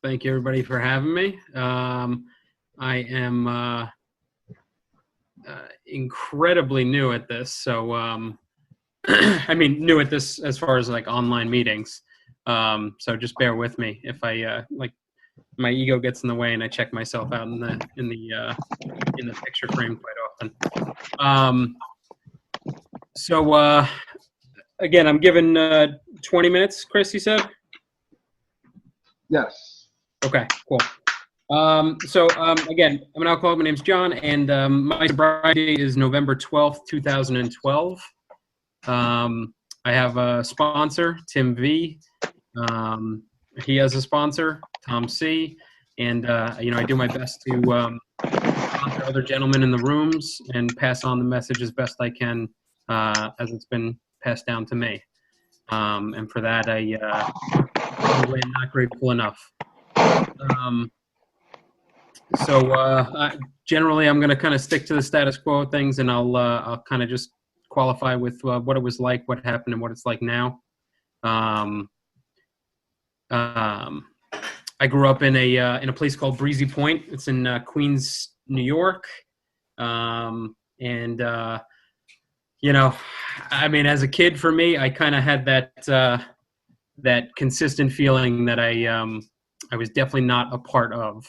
Thank you, everybody, for having me. I am incredibly new at this, so I mean, new at this as far as like online meetings. So just bear with me if I like my ego gets in the way and I check myself out in the picture frame quite often. So again, I'm given 20 minutes. Chris, you said? Yes. Okay, cool. Again, I'm an alcoholic. My name's John, and my sobriety is November 12th, 2012. I have a sponsor, Tim V. He has a sponsor, Tom C. And, I do my best to sponsor other gentlemen in the rooms and pass on the message as best I can as it's been passed down to me. And for that, I probably am not grateful enough. Generally, I'm going to kind of stick to the status quo of things, and I'll kind of just qualify with what it was like, what happened, and what it's like now. I grew up in a place called Breezy Point. It's in Queens, New York, I mean, as a kid, for me, I kind of had that consistent feeling that I was definitely not a part of.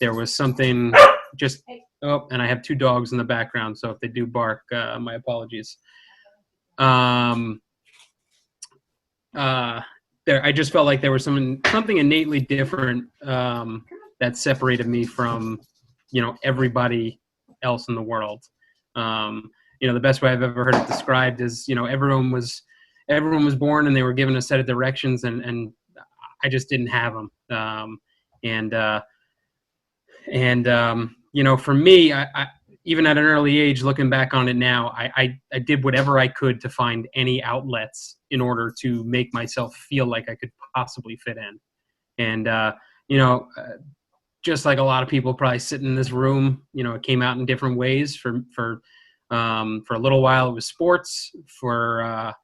There was something just, and I have two dogs in the background, so if they do bark, my apologies. I just felt like there was something innately different that separated me from, everybody else in the world. The best way I've ever heard it described is, everyone was born and they were given a set of directions, and I just didn't have them. For me, I even at an early age, looking back on it now, I did whatever I could to find any outlets in order to make myself feel like I could possibly fit in. And, just like a lot of people probably sitting in this room, it came out in different ways. For a little while, it was sports. For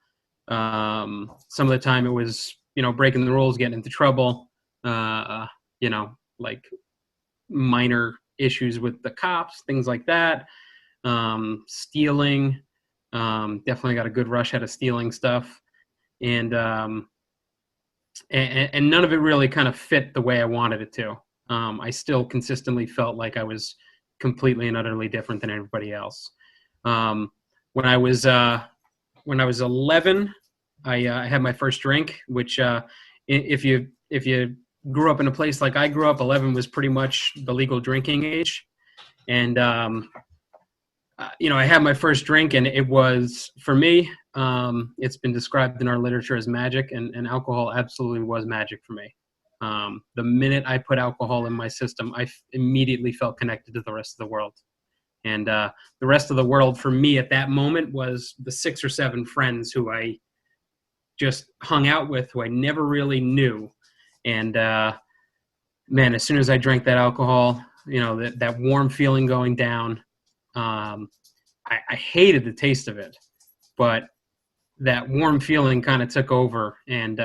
some of the time, it was, breaking the rules, getting into trouble, like minor issues with the cops, things like that. Stealing, definitely got a good rush out of stealing stuff. And none of it really kind of fit the way I wanted it to. I still consistently felt like I was completely and utterly different than everybody else. When I was 11, I had my first drink, which if you grew up in a place like I grew up, 11 was pretty much the legal drinking age. And, I had my first drink, and it was, for me, it's been described in our literature as magic, and alcohol absolutely was magic for me. The minute I put alcohol in my system, I immediately felt connected to the rest of the world. And the rest of the world for me at that moment was the 6 or 7 friends who I just hung out with, who I never really knew. And man, as soon as I drank that alcohol, that warm feeling going down, I hated the taste of it, but that warm feeling kind of took over. And,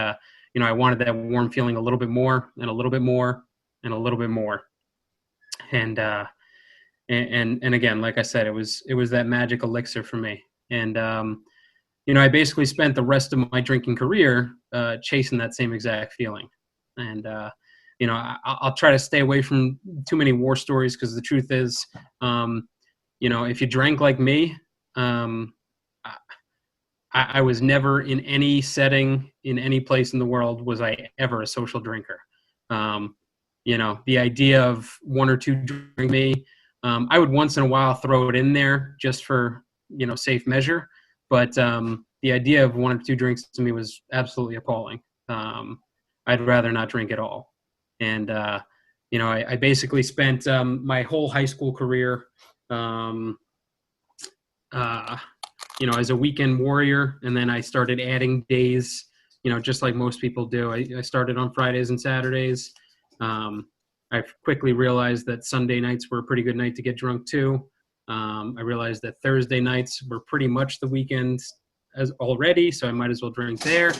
I wanted that warm feeling a little bit more and a little bit more and a little bit more. And again, like I said, it was that magic elixir for me. And, I basically spent the rest of my drinking career chasing that same exact feeling. And, I'll try to stay away from too many war stories, because the truth is, if you drank like me, I was never in any setting, in any place in the world, was I ever a social drinker. The idea of 1 or 2 drink me, I would once in a while throw it in there just for, safe measure. But the idea of 1 or 2 drinks to me was absolutely appalling. I'd rather not drink at all. And, I basically spent my whole high school career, as a weekend warrior. And then I started adding days, just like most people do. I started on Fridays and Saturdays. I quickly realized that Sunday nights were a pretty good night to get drunk too. I realized that Thursday nights were pretty much the weekends as already, so I might as well drink there.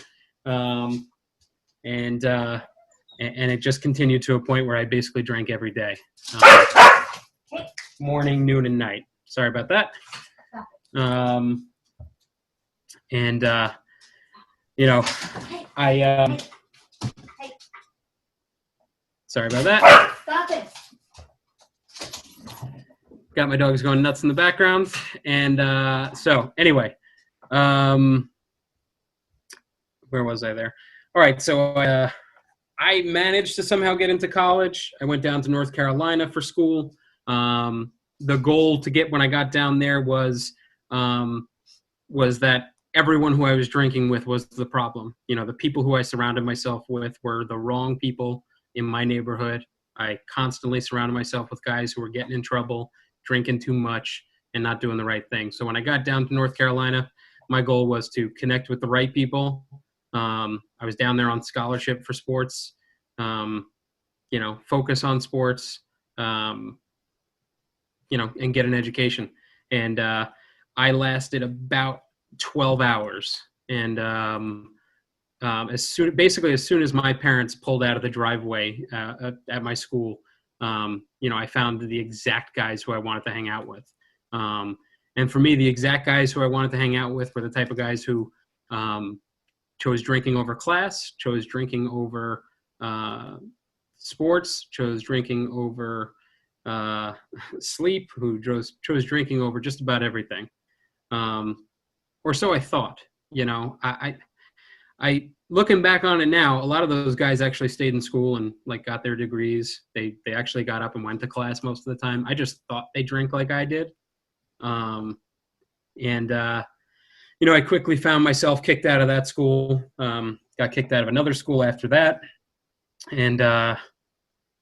and it just continued to a point where I basically drank every day, morning, noon, and night. Sorry about that. And I sorry about that. Stop it. Got my dogs going nuts in the background. And so anyway, where was I there? All right, so I managed to somehow get into college. I went down to North Carolina for school. The goal to get when I got down there was that everyone who I was drinking with was the problem. The people who I surrounded myself with were the wrong people in my neighborhood. I constantly surrounded myself with guys who were getting in trouble, drinking too much, and not doing the right thing. So when I got down to North Carolina, my goal was to connect with the right people. I was down there on scholarship for sports, focus on sports, and get an education. And I lasted about 12 hours. And as soon as my parents pulled out of the driveway at my school, I found the exact guys who I wanted to hang out with. And for me, the exact guys who I wanted to hang out with were the type of guys who chose drinking over class, chose drinking over sports, chose drinking over sleep, who chose drinking over just about everything. Or so I thought. I looking back on it now, a lot of those guys actually stayed in school and got their degrees. They actually got up and went to class most of the time. I just thought they drank like I did. I quickly found myself kicked out of that school, got kicked out of another school after that. And,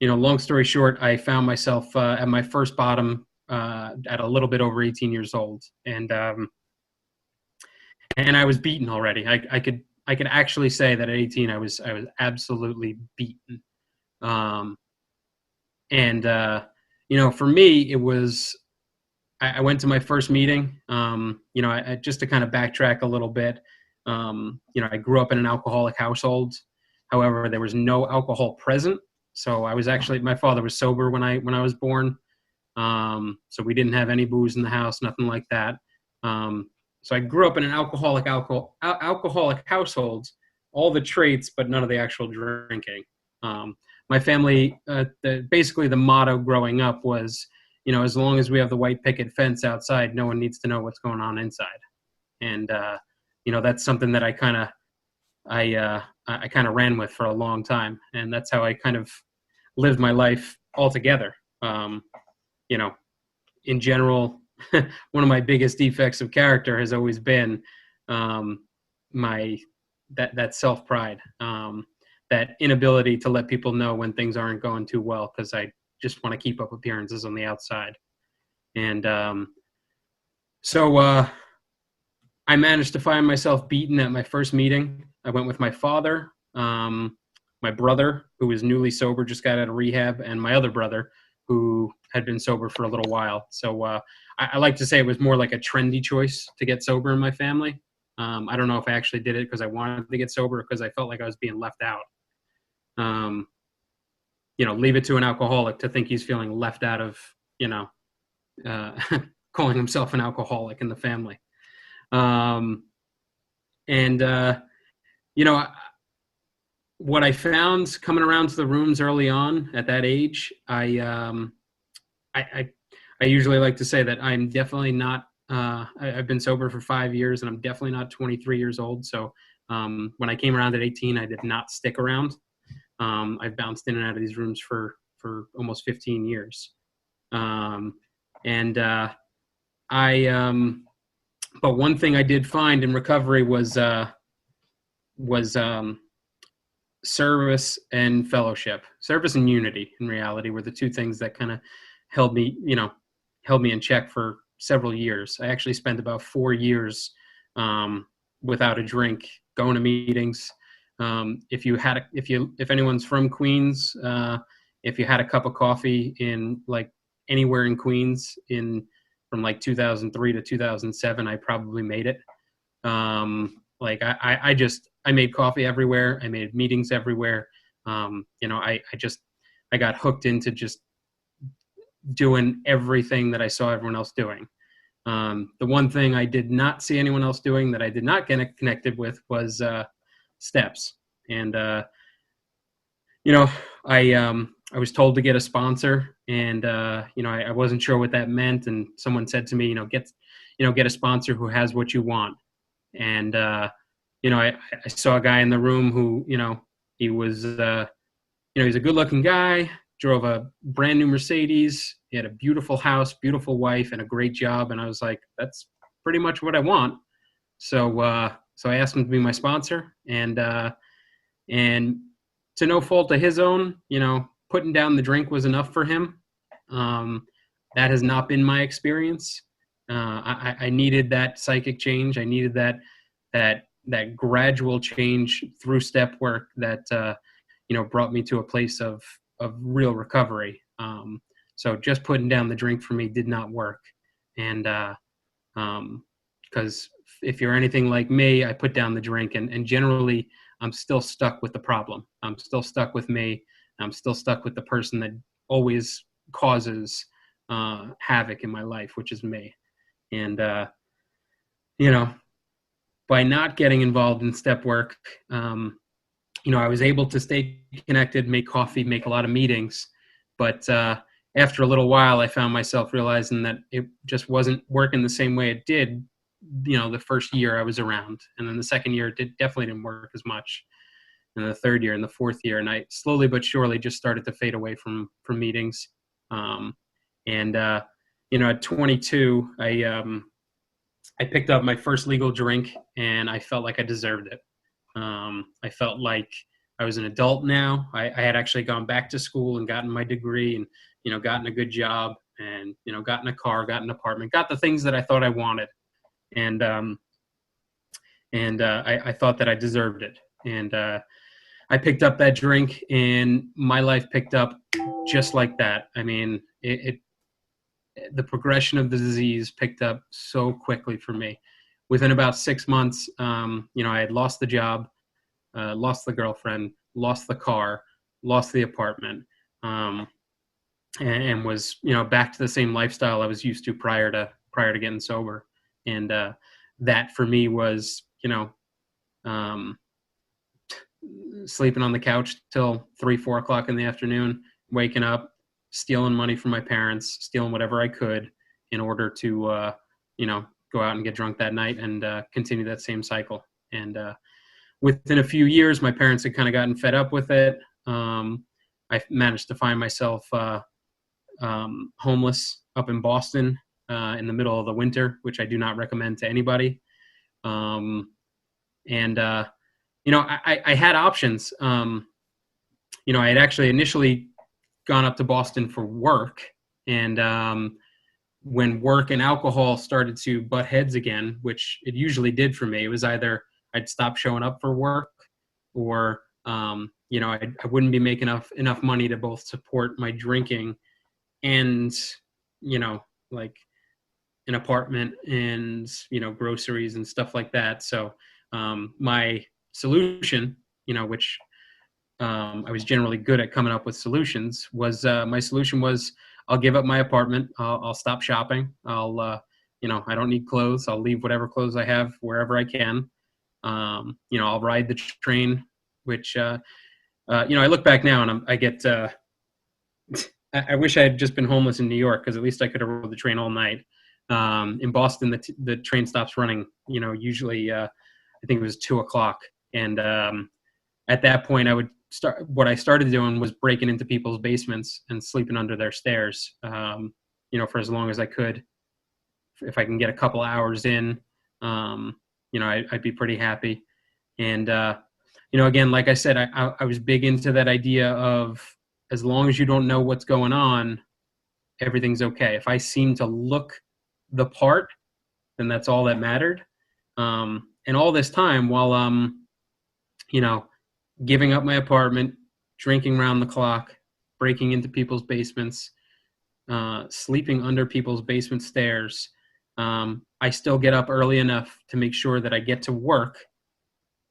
long story short, I found myself at my first bottom at a little bit over 18 years old. And I was beaten already. I could actually say that at 18, I was absolutely beaten. For me, it was, I went to my first meeting, just to kind of backtrack a little bit. I grew up in an alcoholic household. However, there was no alcohol present. So I was my father was sober when I was born. So we didn't have any booze in the house, nothing like that. So I grew up in an alcoholic household, all the traits, but none of the actual drinking. My family, basically the motto growing up was, as long as we have the white picket fence outside, no one needs to know what's going on inside. And, that's something that I kind of ran with for a long time. And that's how I kind of lived my life altogether. In general, one of my biggest defects of character has always been that self-pride, that inability to let people know when things aren't going too well, because I just want to keep up appearances on the outside. And so I managed to find myself beaten at my first meeting. I went with my father, my brother, who was newly sober, just got out of rehab, and my other brother, who had been sober for a little while. So I like to say it was more like a trendy choice to get sober in my family. I don't know if I actually did it because I wanted to get sober or because I felt like I was being left out. Leave it to an alcoholic to think he's feeling left out of, calling himself an alcoholic in the family. What I found coming around to the rooms early on at that age, I usually like to say that I'm definitely not, I've been sober for 5 years and I'm definitely not 23 years old. So when I came around at 18, I did not stick around. I've bounced in and out of these rooms for almost 15 years. But one thing I did find in recovery was service and fellowship. Service and unity, in reality, were the two things that kind of held me in check for several years. I actually spent about 4 years without a drink, going to meetings. If anyone's from Queens, if you had a cup of coffee in anywhere in Queens from 2003 to 2007, I probably made it. I made coffee everywhere. I made meetings everywhere. I got hooked into just doing everything that I saw everyone else doing. The one thing I did not see anyone else doing that I did not get connected with was steps. And you know, I was told to get a sponsor, and I wasn't sure what that meant. And someone said to me, get a sponsor who has what you want. And I saw a guy in the room who, he was, he's a good-looking guy. Drove a brand new Mercedes. He had a beautiful house, beautiful wife, and a great job. And I was like, that's pretty much what I want. So I asked him to be my sponsor, and to no fault of his own, putting down the drink was enough for him. That has not been my experience. I needed that psychic change. I needed that gradual change through step work that brought me to a place of real recovery. So just putting down the drink for me did not work. And because if you're anything like me, I put down the drink, and generally I'm still stuck with the problem. I'm still stuck with me. I'm still stuck with the person that always causes havoc in my life, which is me. And, by not getting involved in step work, I was able to stay connected, make coffee, make a lot of meetings. But after a little while, I found myself realizing that it just wasn't working the same way it did, the first year I was around. And then the second year, it definitely didn't work as much. And the third year and the fourth year, and I slowly but surely just started to fade away from meetings. At 22, I picked up my first legal drink, and I felt like I deserved it. I felt like I was an adult now. I had actually gone back to school and gotten my degree, and gotten a good job, and gotten a car, got an apartment, got the things that I thought I wanted, and I thought that I deserved it. And I picked up that drink, and my life picked up just like that. I mean, the progression of the disease picked up so quickly for me. Within about 6 months, I had lost the job, lost the girlfriend, lost the car, lost the apartment, and was, back to the same lifestyle I was used to prior to getting sober. And that for me was, sleeping on the couch till 3-4 o'clock in the afternoon, waking up, stealing money from my parents, stealing whatever I could in order to, go out and get drunk that night and continue that same cycle. And within a few years, my parents had kind of gotten fed up with it. I managed to find myself homeless up in Boston in the middle of the winter, which I do not recommend to anybody. I had options. I had actually initially gone up to Boston for work, and when work and alcohol started to butt heads again, which it usually did for me, it was either I'd stop showing up for work, or I wouldn't be making enough money to both support my drinking and like an apartment and groceries and stuff like that. So my solution, which I was generally good at coming up with solutions, was my solution was I'll give up my apartment. I'll stop shopping. I don't need clothes. I'll leave whatever clothes I have wherever I can. I'll ride the train, which, I look back now and I get, I wish I had just been homeless in New York, because at least I could have rode the train all night. In Boston, the train stops running, usually, I think it was 2 o'clock. And at that point, what I started doing was breaking into people's basements and sleeping under their stairs, for as long as I could. If I can get a couple hours in, I'd be pretty happy. And, again, like I said, I was big into that idea of, as long as you don't know what's going on, everything's okay. If I seem to look the part, then that's all that mattered. And all this time, while I'm, giving up my apartment, drinking around the clock, breaking into people's basements, sleeping under people's basement stairs, I still get up early enough to make sure that I get to work,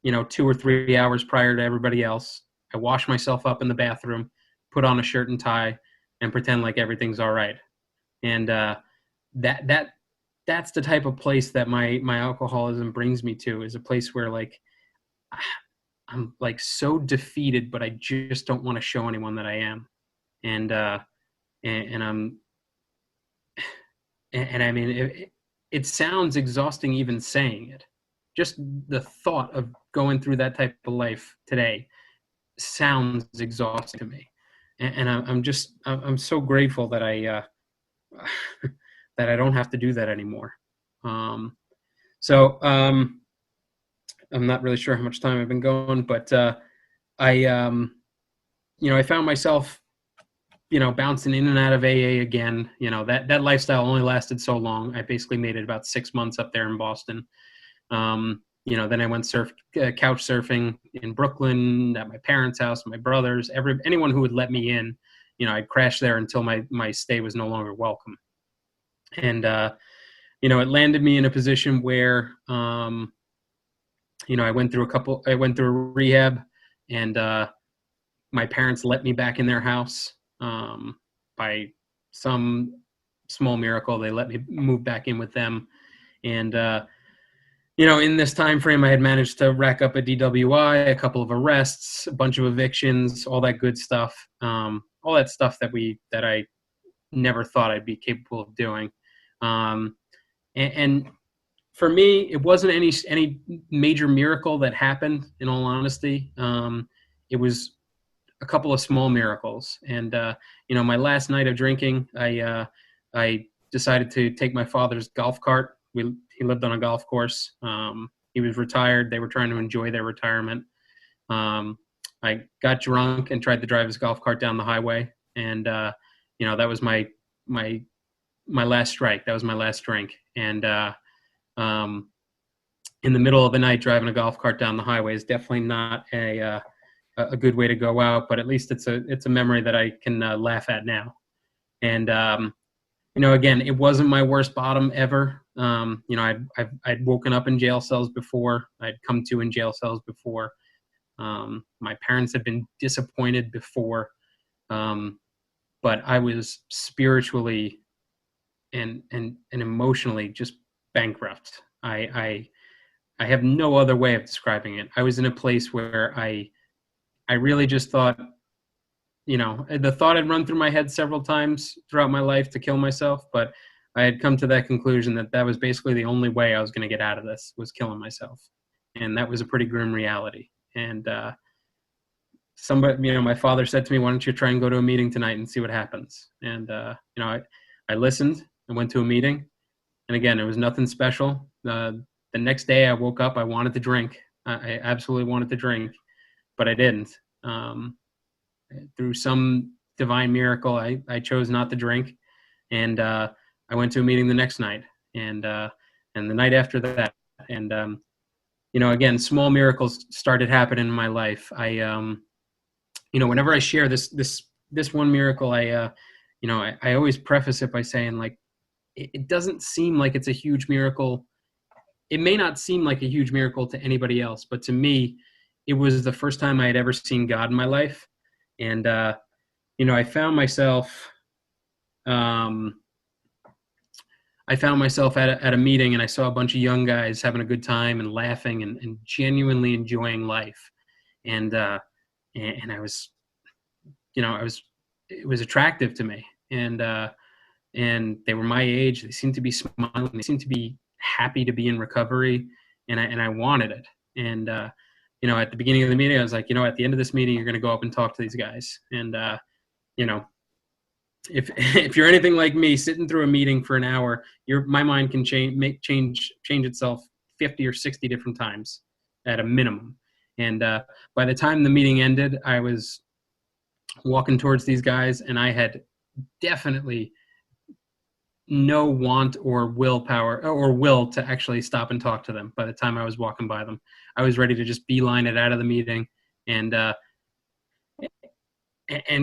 2 or 3 hours prior to everybody else. I wash myself up in the bathroom, put on a shirt and tie, and pretend like everything's all right. And that's the type of place that my alcoholism brings me to, is a place where like I'm like so defeated, but I just don't want to show anyone that I am. And and I'm and I mean it sounds exhausting even saying it. Just the thought of going through that type of life today sounds exhausting to me. And I'm so grateful that I that I don't have to do that anymore. So I'm not really sure how much time I've been going, but I I found myself bouncing in and out of AA again. That lifestyle only lasted so long. I basically made it about 6 months up there in Boston. Then I went couch surfing in Brooklyn at my parents' house, my brothers, anyone who would let me in. I'd crash there until my stay was no longer welcome. And it landed me in a position where I went through a rehab, and my parents let me back in their house. By some small miracle, they let me move back in with them. And in this time frame, I had managed to rack up a DWI, a couple of arrests, a bunch of evictions, all that good stuff, all that stuff that I never thought I'd be capable of doing. And for me, it wasn't any major miracle that happened, in all honesty. It was a couple of small miracles. And my last night of drinking, I decided to take my father's golf cart. He lived on a golf course. He was retired. They were trying to enjoy their retirement. I got drunk and tried to drive his golf cart down the highway. And that was my last strike. That was my last drink. And in the middle of the night, driving a golf cart down the highway is definitely not a good way to go out, but at least it's a memory that I can laugh at now. And again, it wasn't my worst bottom ever. I'd woken up in jail cells before. I'd come to in jail cells before. My parents had been disappointed before, but I was spiritually and emotionally just bankrupt. I have no other way of describing it. I was in a place where I really just thought, the thought had run through my head several times throughout my life to kill myself, but I had come to that conclusion that was basically the only way I was going to get out of this, was killing myself. And that was a pretty grim reality. And somebody, my father said to me, "Why don't you try and go to a meeting tonight and see what happens?" And I listened and went to a meeting. And again, it was nothing special. The next day I woke up, I wanted to drink. I absolutely wanted to drink, but I didn't. Through some divine miracle, I chose not to drink. And I went to a meeting the next night, and the night after that. And, again, small miracles started happening in my life. Whenever I share this one miracle, I always preface it by saying, like, it doesn't seem like it's a huge miracle. It may not seem like a huge miracle to anybody else, but to me, it was the first time I had ever seen God in my life. And, I found myself at a meeting, and I saw a bunch of young guys having a good time and laughing and genuinely enjoying life. And I was, it was attractive to me. And they were my age. They seemed to be smiling. They seemed to be happy to be in recovery. And I wanted it. And, at the beginning of the meeting, I was like, at the end of this meeting, you're going to go up and talk to these guys. And, if you're anything like me, sitting through a meeting for an hour, my mind can change itself 50 or 60 different times at a minimum. And by the time the meeting ended, I was walking towards these guys, and I had definitely no want or willpower or will to actually stop and talk to them. By the time I was walking by them, I was ready to just beeline it out of the meeting. And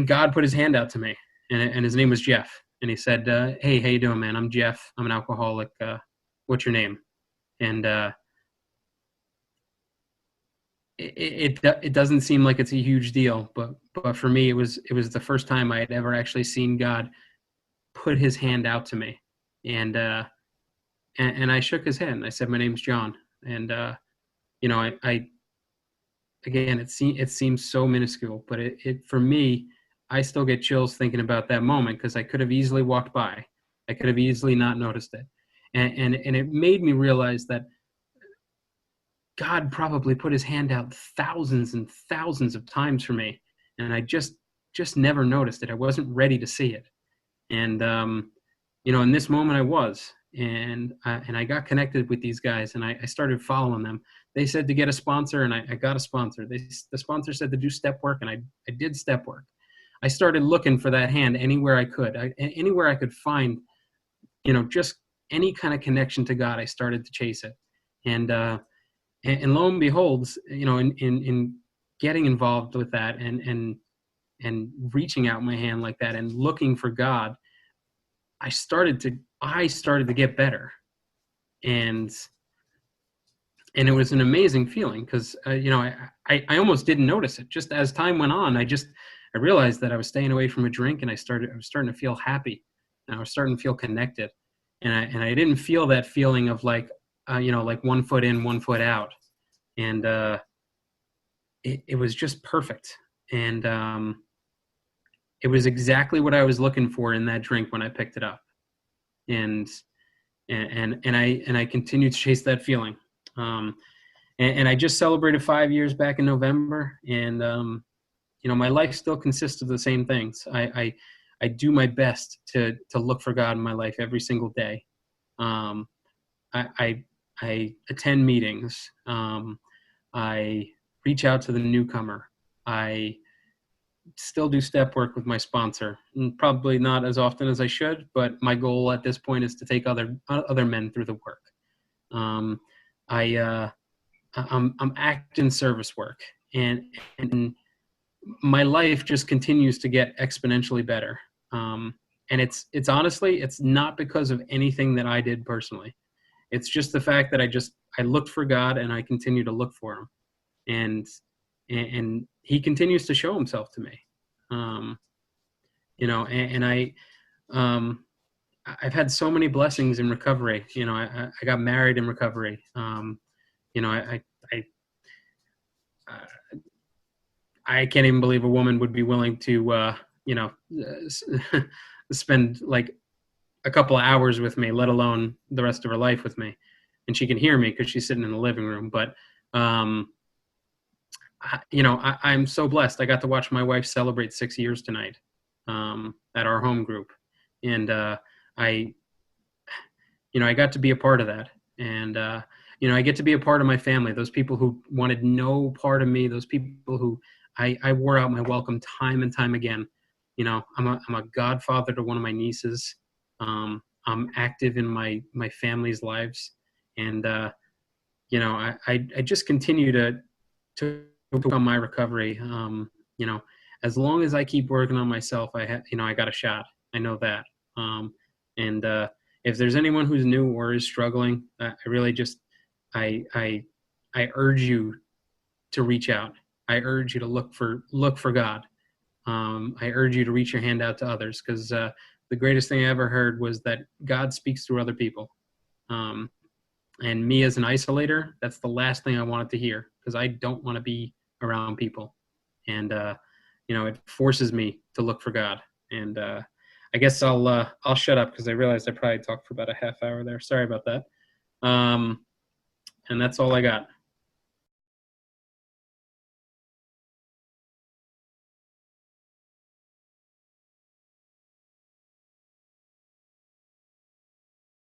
God put his hand out to me, and his name was Jeff. And he said, "Hey, how you doing, man? I'm Jeff. I'm an alcoholic. What's your name?" And it doesn't seem like it's a huge deal, but for me, it was the first time I had ever actually seen God put His hand out to me, and and I shook His hand. I said, "My name's John," and I again, it seems so minuscule, but it for me, I still get chills thinking about that moment because I could have easily walked by. I could have easily not noticed it, and it made me realize that God probably put His hand out thousands and thousands of times for me, and I just never noticed it. I wasn't ready to see it, and in this moment I was, and I got connected with these guys, and I started following them. They said to get a sponsor, and I got a sponsor. The sponsor said to do step work, and I did step work. I started looking for that hand anywhere I could, anywhere I could find, just any kind of connection to God. I started to chase it, and and lo and behold, in getting involved with that and reaching out my hand like that and looking for God, I started to get better, and it was an amazing feeling because I almost didn't notice it. Just as time went on, I realized that I was staying away from a drink, and I was starting to feel happy, and I was starting to feel connected, and I didn't feel that feeling of like like 1 foot in, 1 foot out, and it was just perfect, and it was exactly what I was looking for in that drink when I picked it up, and I continued to chase that feeling. And I just celebrated 5 years back in November, and my life still consists of the same things. I do my best to look for God in my life every single day. Um, I attend meetings. I reach out to the newcomer. I still do step work with my sponsor, and probably not as often as I should, but my goal at this point is to take other men through the work. Um, I'm acting service work, and my life just continues to get exponentially better. And it's honestly, it's not because of anything that I did personally. It's just the fact that I looked for God, and I continue to look for Him, and He continues to show Himself to me. Um, and um, I've had so many blessings in recovery. I got married in recovery. I I can't even believe a woman would be willing to, spend like a couple of hours with me, let alone the rest of her life with me. And she can hear me because she's sitting in the living room. But, I'm so blessed. I got to watch my wife celebrate 6 years tonight at our home group. And I got to be a part of that. And, I get to be a part of my family, those people who wanted no part of me, those people who I wore out my welcome time and time again. I'm a godfather to one of my nieces. I'm active in my family's lives. And, I just continue to work on my recovery. As long as I keep working on myself, I got a shot. I know that. And if there's anyone who's new or is struggling, I really just, I urge you to reach out. I urge you to look for God. I urge you to reach your hand out to others, because the greatest thing I ever heard was that God speaks through other people. And me as an isolator, that's the last thing I wanted to hear, because I don't want to be around people. And it forces me to look for God. And I guess I'll shut up, because I realized I probably talked for about a half hour there. Sorry about that. And that's all I got.